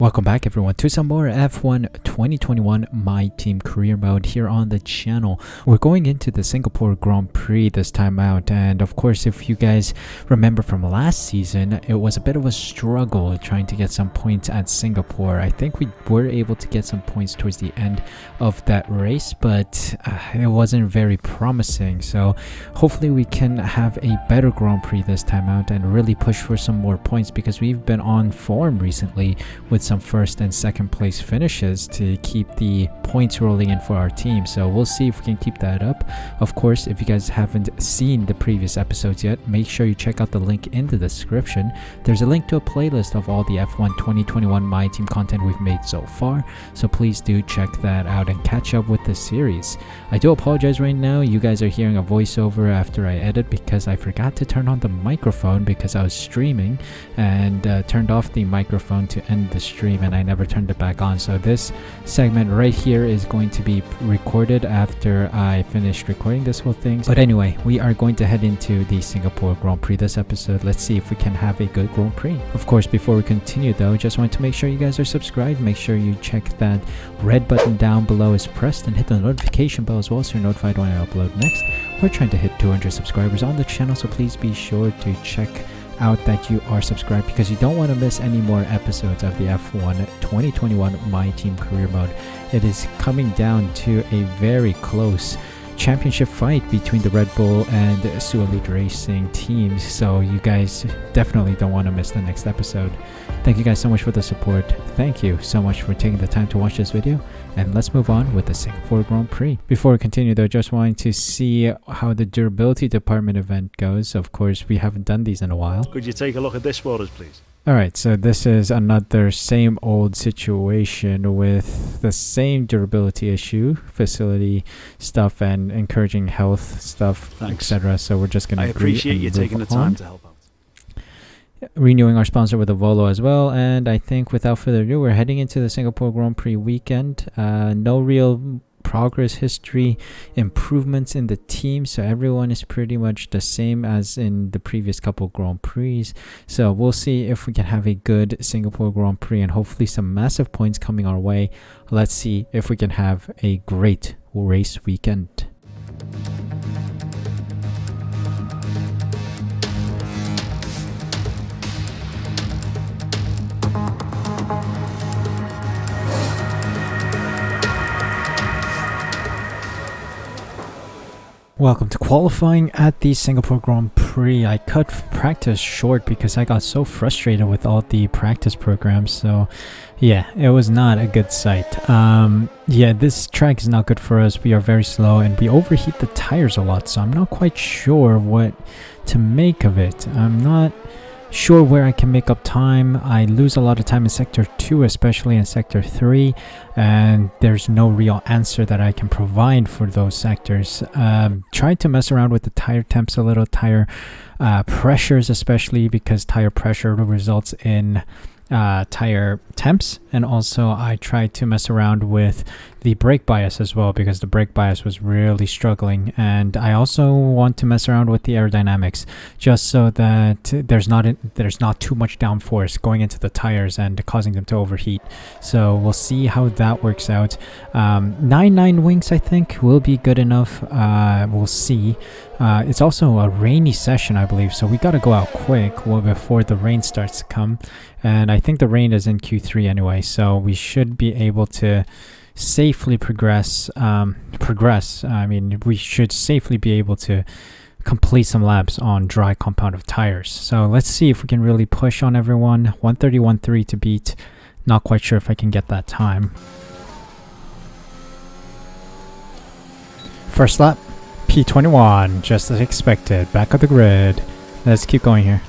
Welcome back everyone to some more F1 2021 My Team Career Mode here on the channel. We're going into the Singapore Grand Prix this time out, and of course if you guys remember from last season, it was a bit of a struggle trying to get some points at Singapore. I think we were able to get some points towards the end of that race, but it wasn't very promising. So hopefully we can have a better Grand Prix this time out and really push for some more points, because we've been on form recently with some first and second place finishes to keep the points rolling in for our team. So we'll see if we can keep that up. Of course, if you guys haven't seen the previous episodes yet, make sure you check out the link in the description. There's a link to a playlist of all the F1 2021 My Team content we've made so far, so please do check that out and catch up with the series. I do apologize right now, you guys are hearing a voiceover after I edit because I forgot to turn on the microphone because I was streaming and turned off the microphone to end the stream, and I never turned it back on. So this segment right here is going to be recorded after I finish recording this whole thing. But anyway, we are going to head into the Singapore Grand Prix this episode. Let's see if we can have a good Grand Prix. Of course, before we continue though, just want to make sure you guys are subscribed. Make sure you check that red button down below is pressed and hit the notification bell as well so you're notified when I upload next. We're trying to hit 200 subscribers on the channel, so please be sure to check out that you are subscribed, because you don't want to miss any more episodes of the F1 2021 My Team Career Mode. It is coming down to a very close championship fight between the Red Bull and Suolite Racing teams, so you guys definitely don't want to miss the next episode. Thank you guys so much for the support. Thank you so much for taking the time to watch this video, and let's move on with the Singapore Grand Prix. Before we continue though, just wanting to see how the durability department event goes. Of course, we haven't done these in a while. Could you take a look at this for us, please? Alright, so this is another same old situation with the same durability issue, facility stuff and encouraging health stuff, etc. So we're just going to appreciate you taking the time to help out. Renewing our sponsor with a Volvo as well, and I think without further ado, we're heading into the Singapore Grand Prix weekend. No real progress history improvements in the team, so everyone is pretty much the same as in the previous couple Grand Prix. So we'll see if we can have a good Singapore Grand Prix and hopefully some massive points coming our way. Let's see if we can have a great race weekend. Welcome to qualifying at the Singapore Grand Prix. I cut practice short because I got so frustrated with all the practice programs. So yeah, it was not a good sight. Yeah, this track is not good for us. We are very slow and we overheat the tires a lot. So I'm not quite sure what to make of it. I'm not sure where I can make up time. I lose a lot of time in sector 2, especially in sector 3, and there's no real answer that I can provide for those sectors. Tried to mess around with the tire temps a little, tire pressures especially, because tire pressure results in tire temps, and also I tried to mess around with the brake bias as well, because the brake bias was really struggling, and I also want to mess around with the aerodynamics just so that there's not too much downforce going into the tires and causing them to overheat. So we'll see how that works out. 9 wings I think will be good enough. We'll see. It's also a rainy session, I believe, so we got to go out quick before the rain starts to come, and I think the rain is in Q3 anyway, so we should be able to safely progress. I mean, we should safely be able to complete some laps on dry compound of tires. So let's see if we can really push on everyone. 1:31.3 to beat. Not quite sure if I can get that time. First lap, P21, just as expected. Back of the grid. Let's keep going here.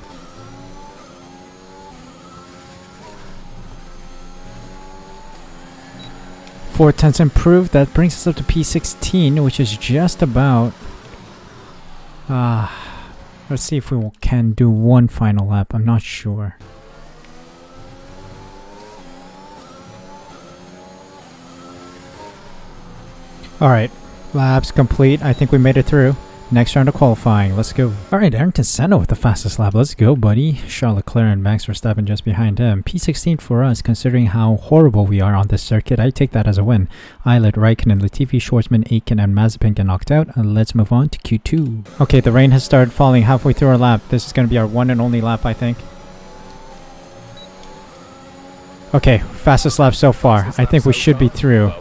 Four tenths improved. That brings us up to P16, which is just about. Let's see if we can do one final lap. I'm not sure. Alright, laps complete. I think we made it through. Next round of qualifying. Let's go. Alright, Ayrton Senna with the fastest lap. Let's go, buddy. Charles Leclerc and Max Verstappen just behind him. P16 for us, considering how horrible we are on this circuit. I take that as a win. Eilert, Raikkonen, Latifi, Schwartzman, Aitken, and Mazepin get knocked out. And let's move on to Q2. Okay, the rain has started falling halfway through our lap. This is going to be our one and only lap, I think. Okay, fastest lap so far. I think we should be through.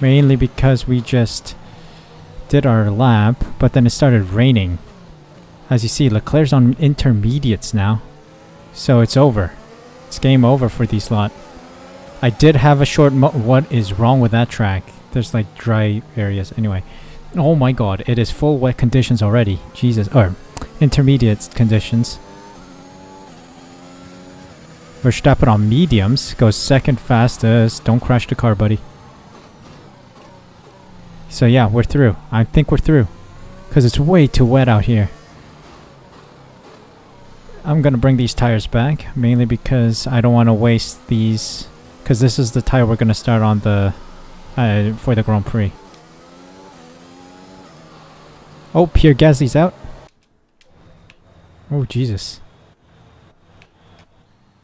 Mainly because we just did our lap, but then it started raining. As you see, Leclerc's on intermediates now. So it's over. It's game over for these lot. I did have a short what is wrong with that track? There's like dry areas. Anyway. Oh my god, it is full wet conditions already. Jesus. Or intermediate conditions. Verstappen on mediums. Goes second fastest. Don't crash the car, buddy. So yeah, we're through. I think we're through. Because it's way too wet out here. I'm going to bring these tires back. Mainly because I don't want to waste these. Because this is the tire we're going to start on the for the Grand Prix. Oh, Pierre Gasly's out. Oh, Jesus.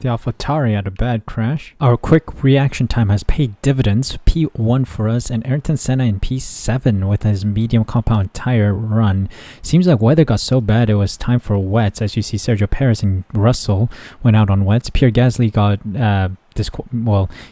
The AlphaTauri had a bad crash. Our quick reaction time has paid dividends. P1 for us, and Ayrton Senna in P7 with his medium compound tire run. Seems like weather got so bad it was time for wets. As you see, Sergio Perez and Russell went out on wets. Pierre Gasly got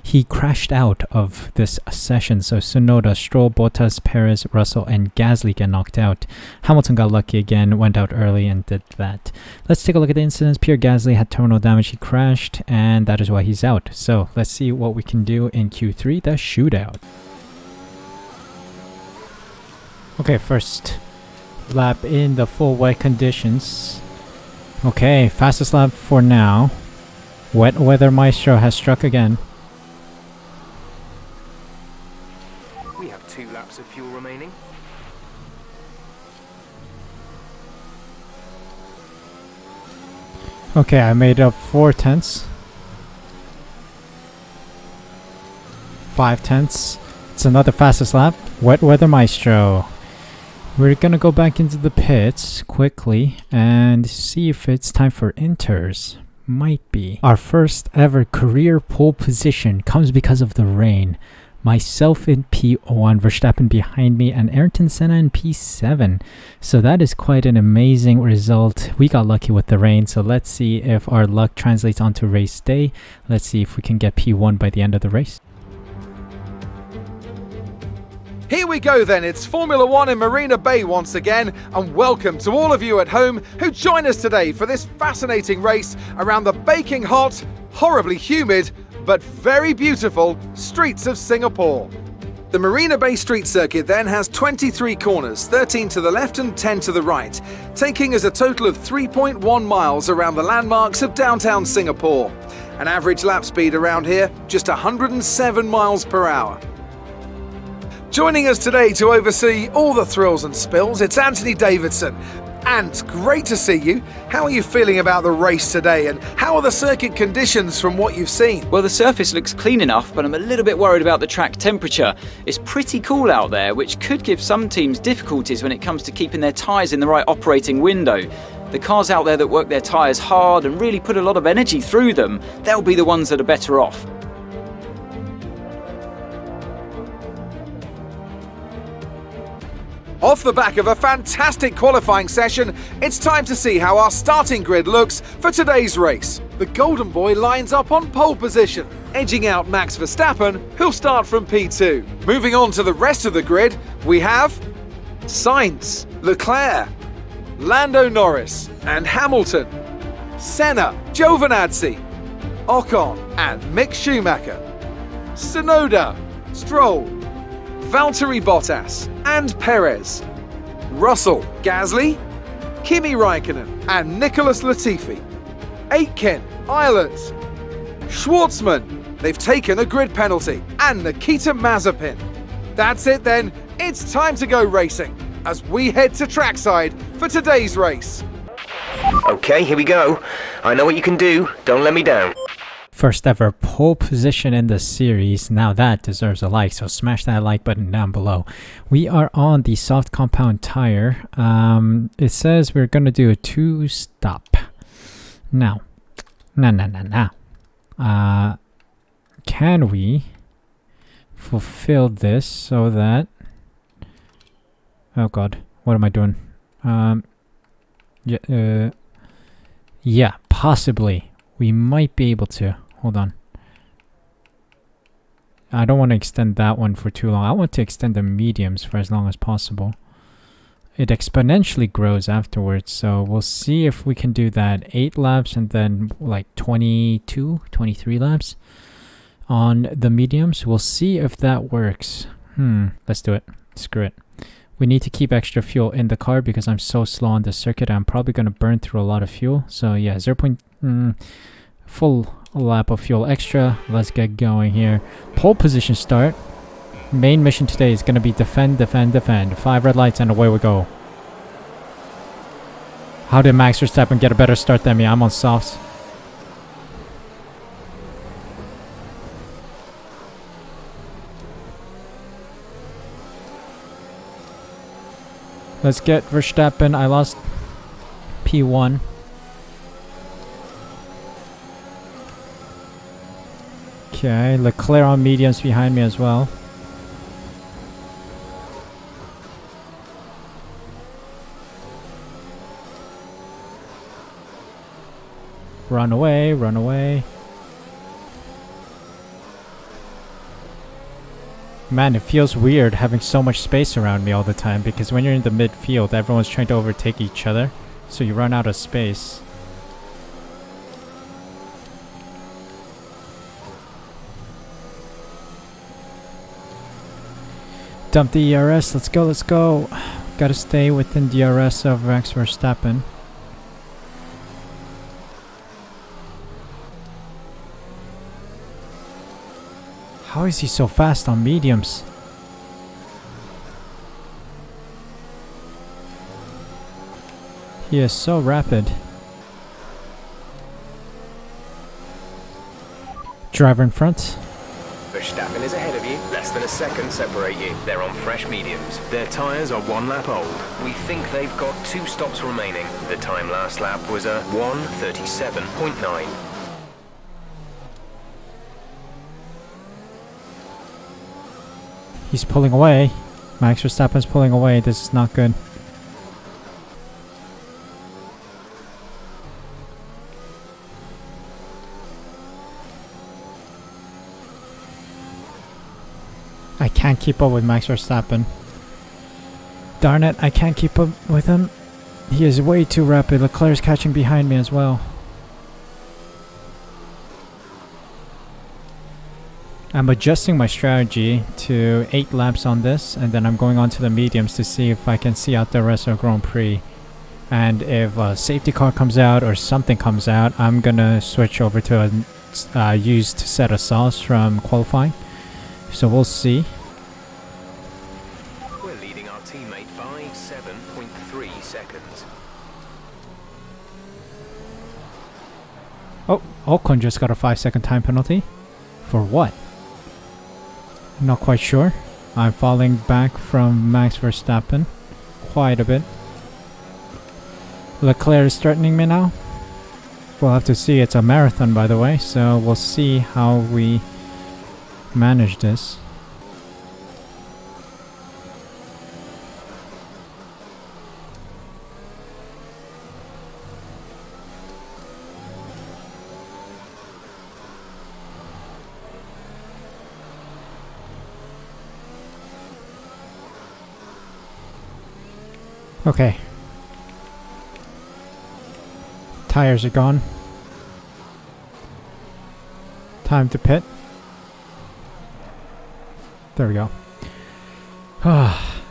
he crashed out of this session. So Tsunoda, Stroll, Bottas, Perez, Russell, and Gasly get knocked out. Hamilton got lucky again, went out early and did that. Let's take a look at the incidents. Pierre Gasly had terminal damage. He crashed, and that is why he's out. So let's see what we can do in Q3, the shootout. Okay, first lap in the full wet conditions. Okay, fastest lap for now. Wet weather maestro has struck again. We have 2 laps of fuel remaining. Okay, I made up 4 tenths. 5 tenths. It's another fastest lap. Wet weather maestro. We're gonna go back into the pits quickly and see if it's time for inters. Might be. Our first ever career pole position comes because of the rain. Myself in P1, Verstappen behind me, and Ayrton Senna in P7. So that is quite an amazing result. We got lucky with the rain, so let's see if our luck translates onto race day. Let's see if we can get P1 by the end of the race. Here we go then, it's Formula One in Marina Bay once again, and welcome to all of you at home who join us today for this fascinating race around the baking hot, horribly humid, but very beautiful streets of Singapore. The Marina Bay Street Circuit then has 23 corners, 13 to the left and 10 to the right, taking us a total of 3.1 miles around the landmarks of downtown Singapore. An average lap speed around here, just 107 miles per hour. Joining us today to oversee all the thrills and spills, it's Anthony Davidson. And great to see you. How are you feeling about the race today, and how are the circuit conditions from what you've seen? Well, the surface looks clean enough, but I'm a little bit worried about the track temperature. It's pretty cool out there, which could give some teams difficulties when it comes to keeping their tyres in the right operating window. The cars out there that work their tyres hard and really put a lot of energy through them, they'll be the ones that are better off. Off the back of a fantastic qualifying session, it's time to see how our starting grid looks for today's race. The Golden Boy lines up on pole position, edging out Max Verstappen, who'll start from P2. Moving on to the rest of the grid, we have Sainz, Leclerc, Lando Norris and Hamilton, Senna, Giovinazzi, Ocon and Mick Schumacher, Tsunoda, Stroll, Valtteri Bottas and Perez, Russell, Gasly, Kimi Raikkonen and Nicholas Latifi, Aitken, Eilert, Schwartzman, they've taken a grid penalty, and Nikita Mazepin. That's it then, it's time to go racing as we head to trackside for today's race. Okay, here we go. I know what you can do. Don't let me down. First ever pole position in the series. Now that deserves a like, so smash that like button down below. We are on the soft compound tire. It says we're gonna do a 2-stop. Now, can we fulfill this so that... Oh god, what am I doing? Yeah, possibly. We might be able to. Hold on. I don't want to extend that one for too long. I want to extend the mediums for as long as possible. It exponentially grows afterwards, so we'll see if we can do that. 8 laps and then like 22, 23 laps on the mediums. We'll see if that works. Let's do it. Screw it. We need to keep extra fuel in the car because I'm so slow on the circuit. I'm probably going to burn through a lot of fuel. So yeah, full lap of fuel extra. Let's get going here. Pole position start. Main mission today is going to be defend, defend, defend. 5 red lights and away we go. How did Max Verstappen get a better start than me? I'm on softs. Let's get Verstappen. I lost P1. Okay, Leclerc on mediums behind me as well. Run away, run away. Man, it feels weird having so much space around me all the time because when you're in the midfield, everyone's trying to overtake each other, so you run out of space. Dump the ERS, let's go, let's go. Gotta stay within DRS of Max Verstappen. How is he so fast on mediums? He is so rapid. Driver in front. Verstappen is ahead of you. Less than a second separate you. They're on fresh mediums. Their tyres are 1 lap old. We think they've got 2 stops remaining. The time last lap was a 1:37.9. He's pulling away. Max Verstappen's pulling away. This is not good. I can't keep up with Max Verstappen. Darn it, I can't keep up with him. He is way too rapid. Leclerc's catching behind me as well. I'm adjusting my strategy to 8 laps on this, and then I'm going on to the mediums to see if I can see out the rest of Grand Prix. And if a safety car comes out or something comes out, I'm gonna switch over to a used set of softs from qualifying. So we'll see. We're leading our teammate by 7.3 seconds. Oh, Ocon just got a 5-second time penalty. For what? Not quite sure. I'm falling back from Max Verstappen quite a bit. Leclerc is threatening me now. We'll have to see. It's a marathon, by the way, so we'll see how we manage this. Okay. Tires are gone. Time to pit. There we go.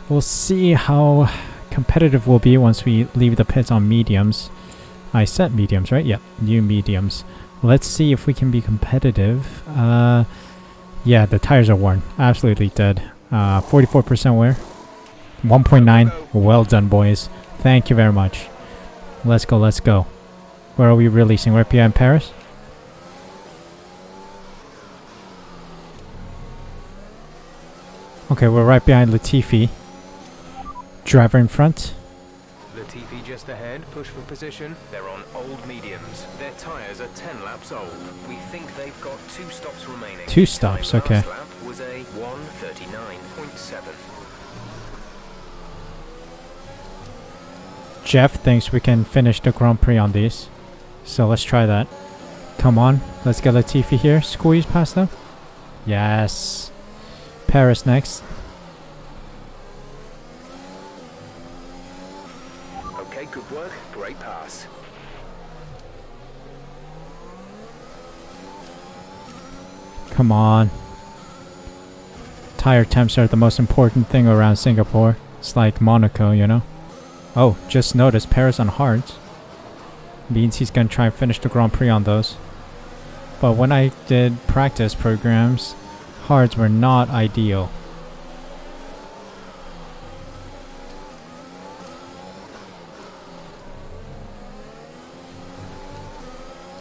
We'll see how competitive we'll be once we leave the pits on mediums. I set mediums, right? Yep, new mediums. Let's see if we can be competitive. Yeah, the tires are worn. Absolutely dead. 44% wear. 1.9. Well done, boys. Thank you very much. Let's go, let's go. Where are we releasing? We're at in Paris? Okay, we're right behind Latifi. Driver in front. Latifi just ahead, push for position. They're on old mediums. Their tyres are 10 laps old. We think they've got 2 stops remaining. 2 stops, Time okay. last lap was a 1:39.7. Jeff thinks we can finish the Grand Prix on these. So let's try that. Come on, let's get Latifi here. Squeeze past them. Yes. Paris next. Okay, good work. Great pass. Come on. Tire temps are the most important thing around Singapore. It's like Monaco, you know? Oh, just noticed Paris on hards. Means he's gonna try and finish the Grand Prix on those. But when I did practice programs, hards were not ideal.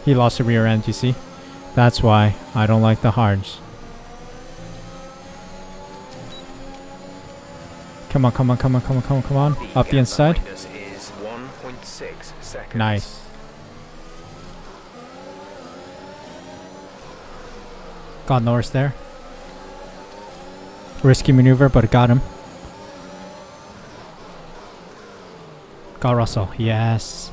He lost the rear end, you see? That's why I don't like the hards. Come on, come on, come on, come on, come on, come on. Up the inside. Behind us is 1.6 seconds. Nice. Got Norris there. Risky maneuver, but it got him. Got Russell. Yes.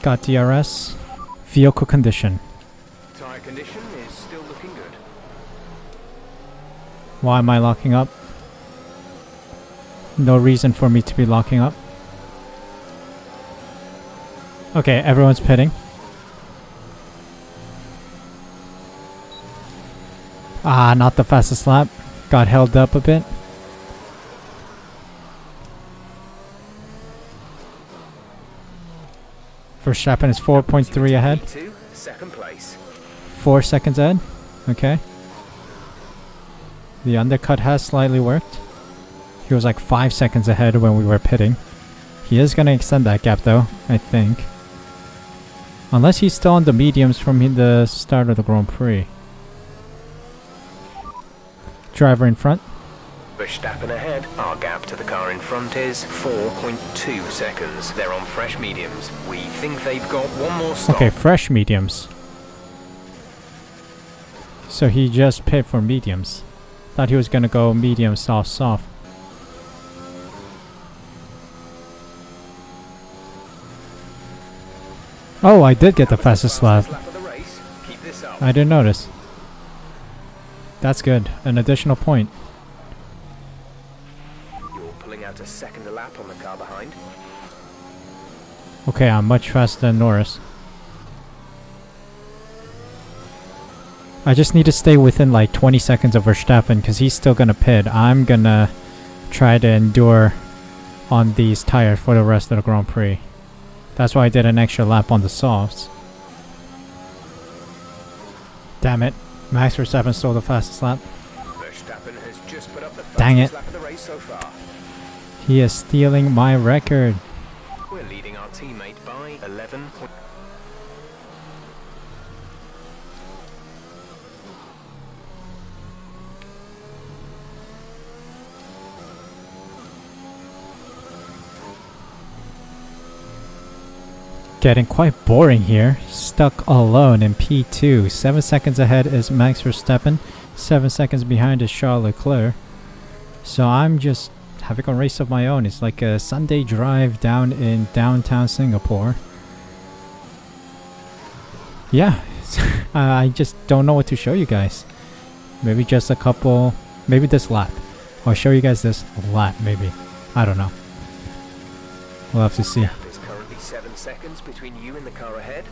Got DRS. Vehicle condition. Tyre condition is still looking good. Why am I locking up? No reason for me to be locking up. Okay, everyone's pitting. Ah, not the fastest lap. Got held up a bit. Verstappen is 4.3 ahead. P2, second place. 4 seconds ahead. Okay. The undercut has slightly worked. He was like 5 seconds ahead when we were pitting. He is going to extend that gap though, I think. Unless he's still on the mediums from the start of the Grand Prix. Driver in front. Verstappen ahead. Our gap to the car in front is 4.2 seconds. They're on fresh mediums. We think they've got one more stop. Okay, fresh mediums. So he just pit for mediums. Thought he was gonna go medium, soft, soft. Oh, I did get the fastest lap. Lap of the race. Keep this up. I didn't notice. That's good. An additional point. You're pulling out a second a lap on the car behind. Okay, I'm much faster than Norris. I just need to stay within like 20 seconds of Verstappen because he's still gonna pit. I'm gonna try to endure on these tires for the rest of the Grand Prix. That's why I did an extra lap on the softs. Damn it. Max Verstappen stole the fastest lap. Verstappen has just put up the Dang it. fastest lap of the race so far. He is stealing my record. We're leading our teammate by 11. Getting quite boring here. Stuck alone in P2. 7 seconds ahead is Max Verstappen. 7 seconds behind is Charles Leclerc. So I'm just having a race of my own. It's like a Sunday drive down in downtown Singapore. Yeah, I just don't know what to show you guys. Maybe just a couple, maybe this lap. I'll show you guys this lap, maybe. I don't know. We'll have to see. There's currently 7 seconds between you and the car ahead.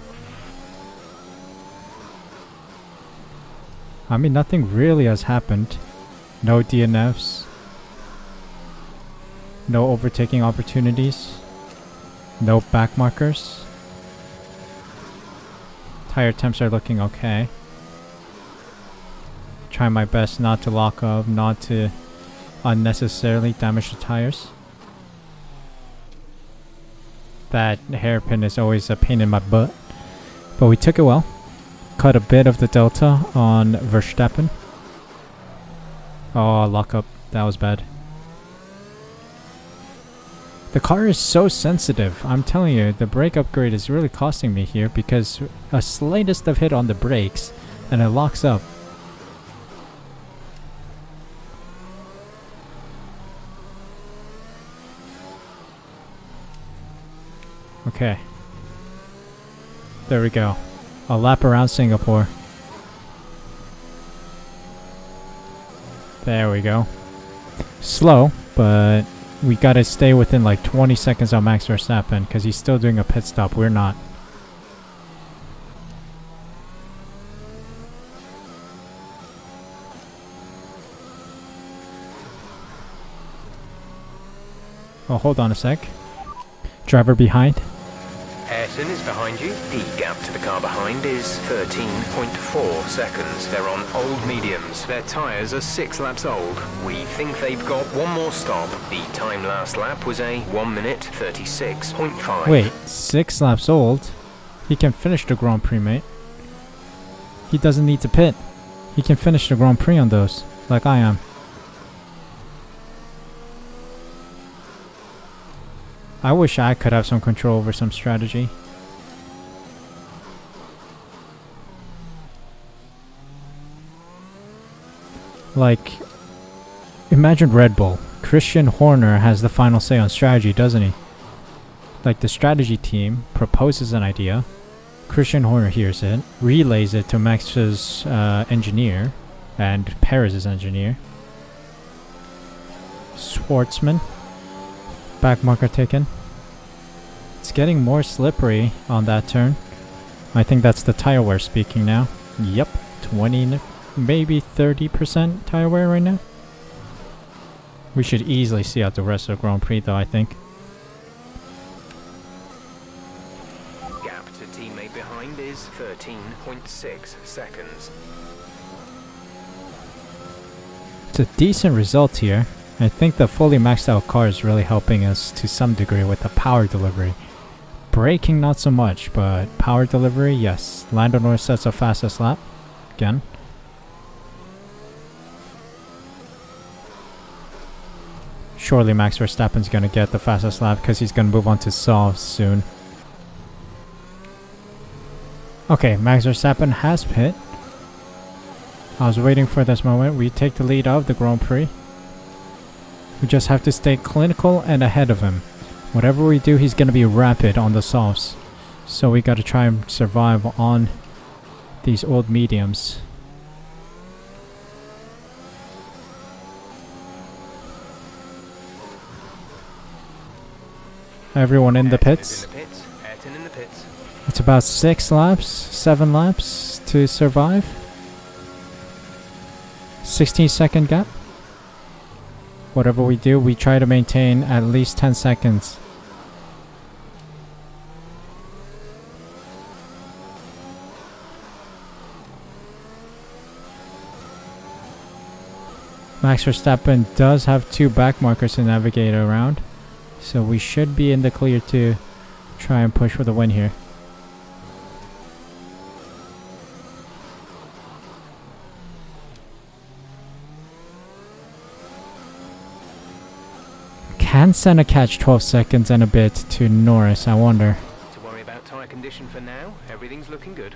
I mean, nothing really has happened. No DNFs. No overtaking opportunities. No back markers. Tire temps are looking okay. Try my best not to lock up, not to unnecessarily damage the tires. That hairpin is always a pain in my butt. But we took it well. Cut a bit of the delta on Verstappen. Oh, lock up. That was bad. The car is so sensitive. I'm telling you, the brake upgrade is really costing me here because a slightest of hit on the brakes and it locks up. Okay. There we go. A lap around Singapore. There we go. Slow, but we gotta stay within like 20 seconds on Max Verstappen because he's still doing a pit stop. We're not. Oh, hold on a sec. Driver behind. Ayrton is behind you. The gap to the car behind is 13.4 seconds. They're on old mediums. Their tyres are 6 laps old. We think they've got one more stop. The time last lap was a 1 minute 36.5. Wait, 6 laps old? He can finish the Grand Prix, mate. He doesn't need to pit. He can finish the Grand Prix on those, like I am. I wish I could have some control over some strategy. Like, imagine Red Bull. Christian Horner has the final say on strategy, doesn't he? Like, the strategy team proposes an idea. Christian Horner hears it, relays it to Max's engineer and Perez's engineer. Schwartzman. Backmarker taken. It's getting more slippery on that turn. I think that's the tire wear speaking now. Yep, 20, maybe 30% tire wear right now. We should easily see out the rest of the Grand Prix though, I think. Gap to teammate behind is 13.6 seconds. It's a decent result here. I think the fully maxed out car is really helping us to some degree with the power delivery. Braking not so much, but power delivery, yes. Lando Norris sets a fastest lap. Again. Surely Max Verstappen's gonna get the fastest lap because he's gonna move on to softs soon. Okay, Max Verstappen has pit. I was waiting for this moment. We take the lead of the Grand Prix. We just have to stay clinical and ahead of him. Whatever we do, he's going to be rapid on the softs. So we got to try and survive on these old mediums. Everyone in the pits. Ayrton in the pits. It's about 6 laps, 7 laps to survive. 16-second gap. Whatever we do, we try to maintain at least 10 seconds. Max Verstappen does have 2 back markers to navigate around, so we should be in the clear to try and push for the win here. Can Senna catch 12 seconds and a bit to Norris, I wonder. To worry about tyre condition for now, everything's looking good.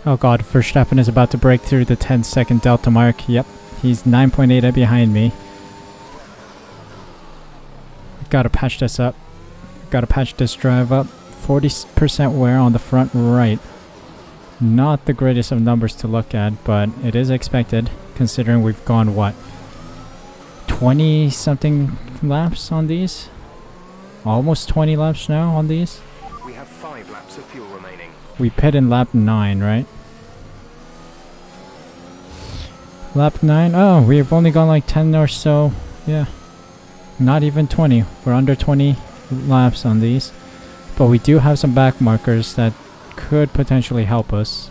Oh god, Verstappen is about to break through the 10-second delta mark. Yep, he's 9.8 behind me. Gotta patch this up. Gotta patch this drive up. 40% wear on the front right. Not the greatest of numbers to look at, but it is expected considering we've gone, what, 20 something laps on these? Almost 20 laps now on these? We have 5 laps of fuel remaining. We pit in lap 9, right? Lap 9? Oh, we've only gone like 10 or so. Yeah. Not even 20. We're under 20 laps on these. But we do have some back markers that could potentially help us.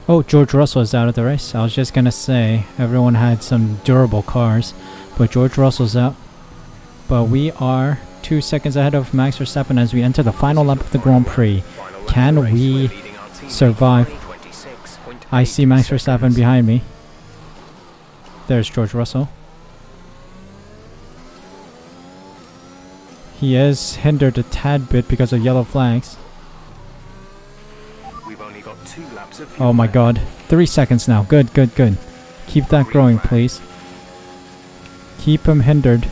Oh, George Russell is out of the race. I was just gonna say, everyone had some durable cars, but George Russell's out. But we are 2 seconds ahead of Max Verstappen as we enter the final lap of the Grand Prix. Can we survive? I see Max Verstappen behind me. There's George Russell. He is hindered a tad bit because of yellow flags. We've only got 2 laps of Oh my god. 3 seconds now. Good. Keep that growing, please. Keep him hindered.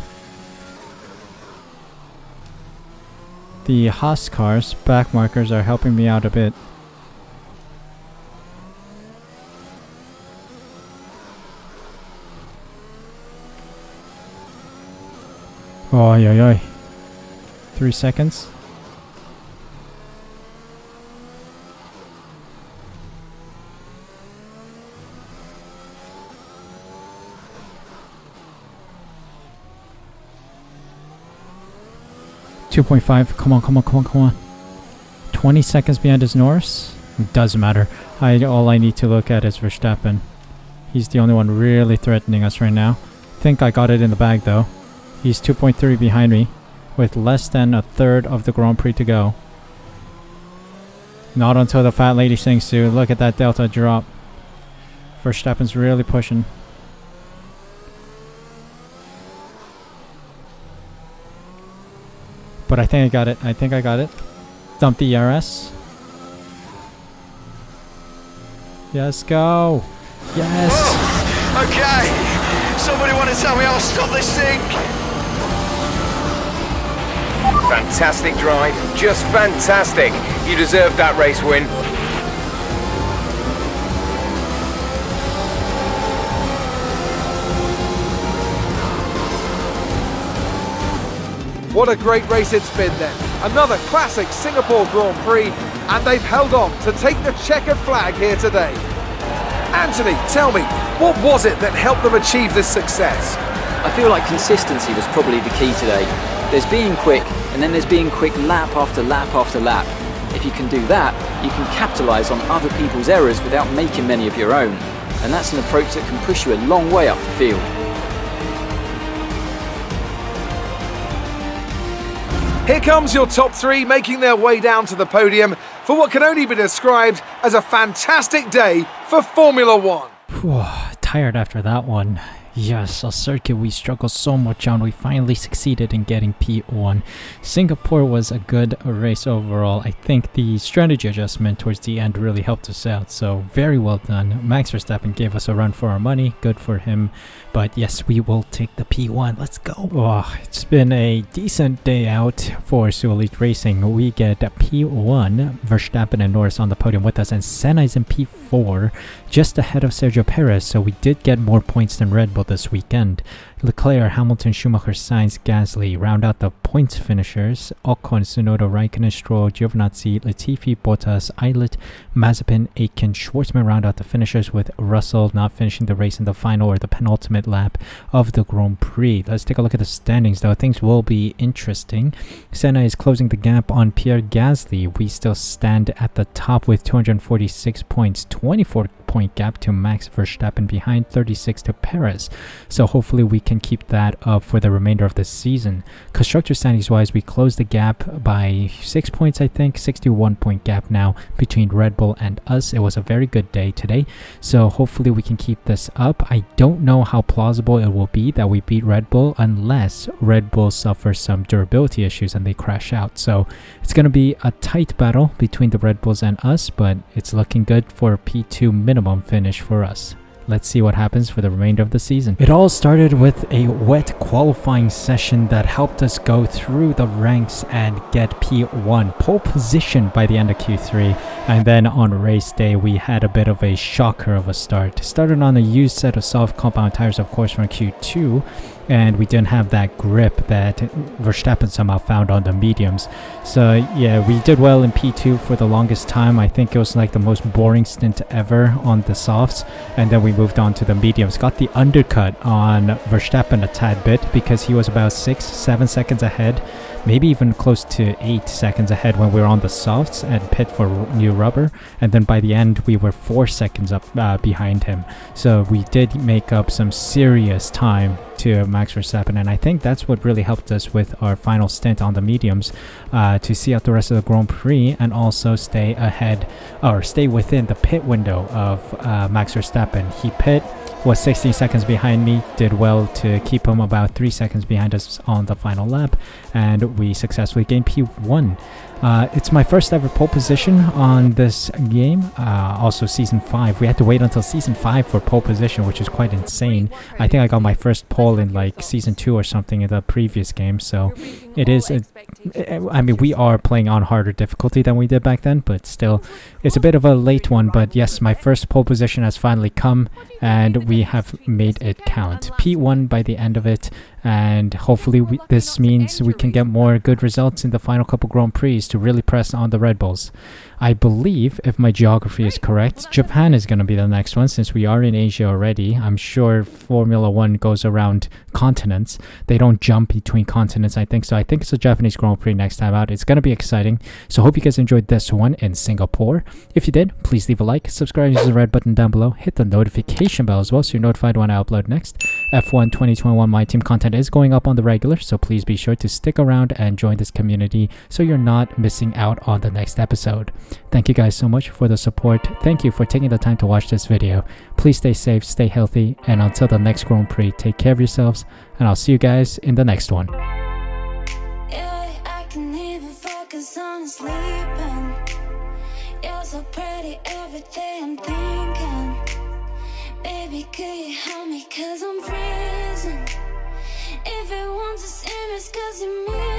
The Haas cars, back markers, are helping me out a bit. Oh, yeah. 3 seconds. .5. Come on. 20 seconds behind is Norris. It doesn't matter. All I need to look at is Verstappen. He's the only one really threatening us right now. Think I got it in the bag though. He's 2.3 behind me, with less than a third of the Grand Prix to go. Not until the fat lady sings to. Look at that delta drop. Verstappen's really pushing. But I think I got it. Dump the ERS. Yes, go. Yes. Whoa. Okay. Somebody want to tell me how to stop this thing? Fantastic drive, just fantastic. You deserved that race win. What a great race it's been then. Another classic Singapore Grand Prix, and they've held on to take the checkered flag here today. Anthony, tell me, what was it that helped them achieve this success? I feel like consistency was probably the key today. There's being quick, and then there's being quick lap after lap after lap. If you can do that, you can capitalise on other people's errors without making many of your own. And that's an approach that can push you a long way up the field. Here comes your top 3 making their way down to the podium for what can only be described as a fantastic day for Formula One. Tired after that one. Yes, a circuit we struggled so much on. We finally succeeded in getting P1. Singapore was a good race overall. I think the strategy adjustment towards the end really helped us out, so very well done. Max Verstappen gave us a run for our money. Good for him. But yes, we will take the P1. Let's go. It's been a decent day out for Su Elite Racing. We get a P1, Verstappen and Norris on the podium with us, and Senna is in P4, just ahead of Sergio Perez, so we did get more points than Red Bull this weekend. Leclerc, Hamilton, Schumacher, Sainz, Gasly round out the points finishers. Ocon, Tsunoda, Raikkonen, Stroll, Giovinazzi, Latifi, Bottas, Eilert, Mazepin, Aitken, Schwartzman round out the finishers, with Russell not finishing the race in the final or the penultimate lap of the Grand Prix. Let's take a look at the standings though. Things will be interesting. Senna is closing the gap on Pierre Gasly. We still stand at the top with 246 points, 24-point gap to Max Verstappen behind, 36 to Perez. So hopefully we can keep that up for the remainder of the season. Constructor standings wise, we closed the gap by 6 points, I think. 61-point gap now between Red Bull and us. It was a very good day today, so hopefully we can keep this up. I don't know how plausible it will be that we beat Red Bull unless Red Bull suffers some durability issues and they crash out. So it's going to be a tight battle between the Red Bulls and us, but it's looking good for a P2 minimum finish for us. Let's see what happens for the remainder of the season. It all started with a wet qualifying session that helped us go through the ranks and get P1, pole position by the end of Q3. And then on race day, we had a bit of a shocker of a start. Started on a used set of soft compound tires, of course, from Q2. And we didn't have that grip that Verstappen somehow found on the mediums. So yeah, we did well in P2 for the longest time. I think it was like the most boring stint ever on the softs. And then we moved on to the mediums. Got the undercut on Verstappen a tad bit because he was about 6-7 seconds ahead. maybe even close to 8 seconds ahead when we were on the softs and pit for new rubber, and then by the end we were 4 seconds up behind him. So we did make up some serious time to Max Verstappen, and I think that's what really helped us with our final stint on the mediums, to see out the rest of the Grand Prix and also stay ahead or stay within the pit window of Max Verstappen. He was 16 seconds behind me, did well to keep him about 3 seconds behind us on the final lap, and we successfully gained P1. It's my first ever pole position on this game. Also season 5. We had to wait until season 5 for pole position, which is quite insane. I think I got my first pole in like season 2 or something in the previous game. So it is, I mean, we are playing on harder difficulty than we did back then, but still it's a bit of a late one. But yes, my first pole position has finally come and we have made it count. P1 by the end of it. And hopefully this means we can get more good results in the final couple Grand Prix to really press on the Red Bulls. I believe, if my geography is correct, Japan is going to be the next one since we are in Asia already. I'm sure Formula 1 goes around continents. They don't jump between continents, I think. So I think it's a Japanese Grand Prix next time out. It's going to be exciting. So hope you guys enjoyed this one in Singapore. If you did, please leave a like, subscribe using the red button down below, hit the notification bell as well so you're notified when I upload next. F1 2021 My Team content is going up on the regular, so please be sure to stick around and join this community so you're not missing out on the next episode. Thank you guys so much for the support. Thank you for taking the time to watch this video. Please stay safe, stay healthy, and until the next Grand Prix, take care of yourselves, and I'll see you guys in the next one. Yeah, I can even focus on sleeping. You're so pretty, everything I'm thinking. Baby, could you help me, cause I'm freezing. If it wants to see me, it's cause you mean